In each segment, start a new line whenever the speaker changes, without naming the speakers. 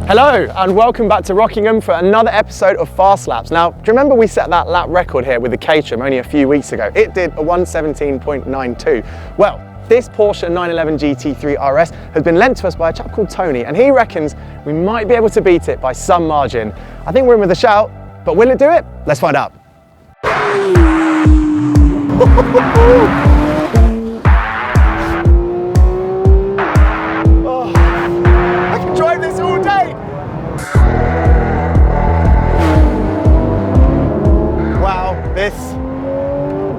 Hello and welcome back to Rockingham for another episode of Fast Laps. Now, do you remember we set that lap record here with the Caterham only a few weeks ago? It did a 1:17.92. Well, this Porsche 911 GT3 RS has been lent to us by a chap called Tony, and he reckons we might be able to beat it by some margin. I think we're in with a shout, but will it do it? Let's find out. This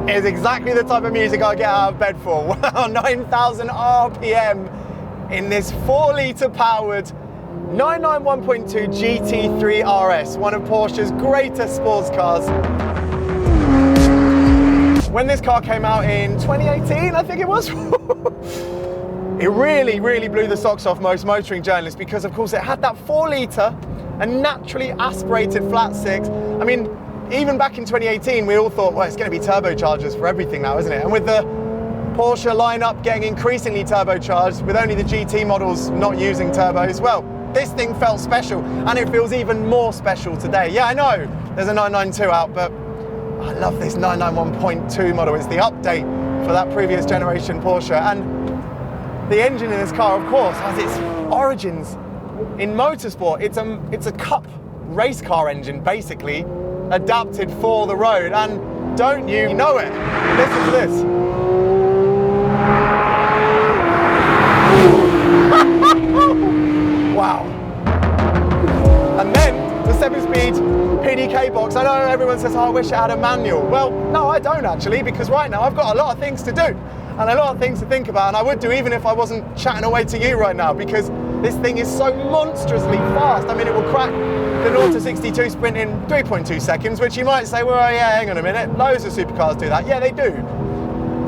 is exactly the type of music I get out of bed for. Wow, 9,000 RPM in this 4-litre powered 991.2 GT3 RS, one of Porsche's greatest sports cars. When this car came out in 2018, I think it was, it really blew the socks off most motoring journalists because, of course, it had that 4-litre and naturally aspirated flat six. I mean, even back in 2018, we all thought, well, it's going to be turbochargers for everything now, isn't it? And with the Porsche lineup getting increasingly turbocharged, with only the GT models not using turbos, well, this thing felt special, and it feels even more special today. Yeah, I know there's a 992 out, but I love this 991.2 model. It's the update for that previous generation Porsche, and the engine in this car, of course, has its origins in motorsport. It's a cup race car engine, basically, adapted for the road, and don't you know it? Listen to this. Wow. And then the 7-speed PDK box. I know everyone says, oh, I wish it had a manual. Well, no, I don't actually, because right now I've got a lot of things to do and a lot of things to think about, and I would do even if I wasn't chatting away to you right now, because this thing is so monstrously fast. I mean, it will crack the 0 to 62 sprint in 3.2 seconds, which you might say, well, yeah, hang on a minute, loads of supercars do that. Yeah, they do.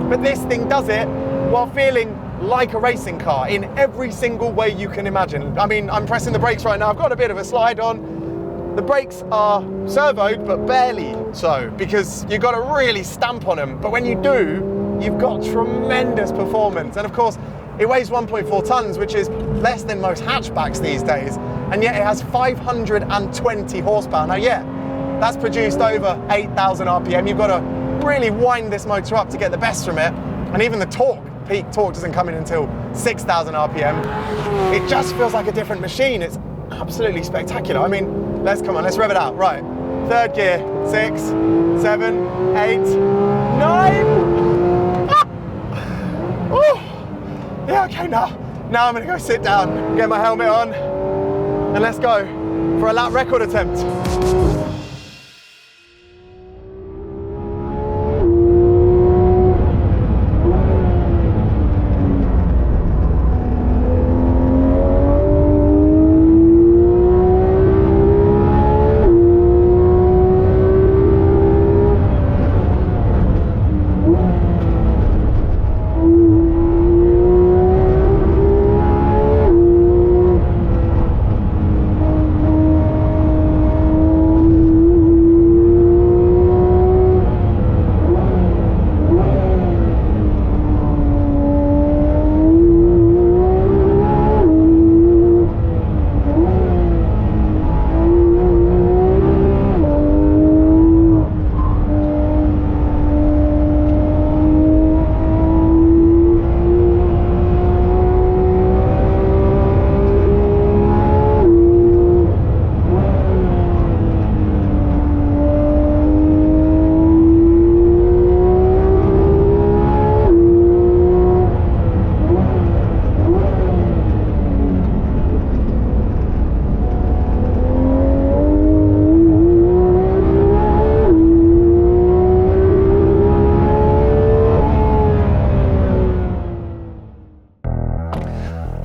But this thing does it while feeling like a racing car in every single way you can imagine. I mean, I'm pressing the brakes right now. I've got a bit of a slide on. The brakes are servoed, but barely so, because you've got to really stamp on them. But when you do, you've got tremendous performance. And of course, it weighs 1.4 tons, which is less than most hatchbacks these days, and yet it has 520 horsepower. Now, yeah, that's produced over 8,000 RPM. You've got to really wind this motor up to get the best from it, and even the torque, peak torque, doesn't come in until 6,000 RPM. It just feels like a different machine. It's absolutely spectacular. I mean, let's rev it out. Right, third gear, 6, 7, 8, 9. Oh. Yeah, okay, now I'm gonna go sit down, get my helmet on, and let's go for a lap record attempt.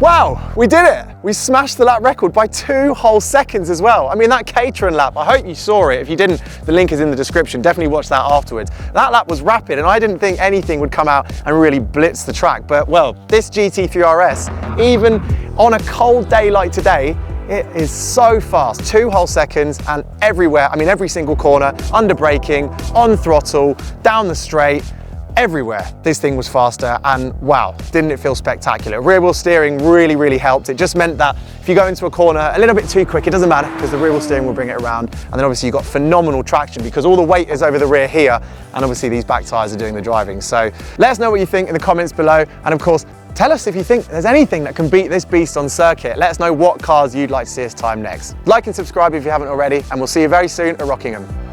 Wow, we did it! We smashed the lap record by 2 whole seconds as well. I mean, that Caterham lap, I hope you saw it. If you didn't, the link is in the description. Definitely watch that afterwards. That lap was rapid, and I didn't think anything would come out and really blitz the track. But, well, this GT3 RS, even on a cold day like today, it is so fast. 2 whole seconds, and everywhere, I mean, every single corner, under braking, on throttle, down the straight. everywhere this thing was faster, and wow, didn't it feel spectacular. Rear wheel steering really, really helped. It just meant that if you go into a corner a little bit too quick, it doesn't matter because the rear wheel steering will bring it around. And then obviously you've got phenomenal traction because all the weight is over the rear here, and obviously these back tyres are doing the driving. So let us know what you think in the comments below, and of course, tell us if you think there's anything that can beat this beast on circuit. Let us know what cars you'd like to see us time next. Like and subscribe if you haven't already, and we'll see you very soon at Rockingham.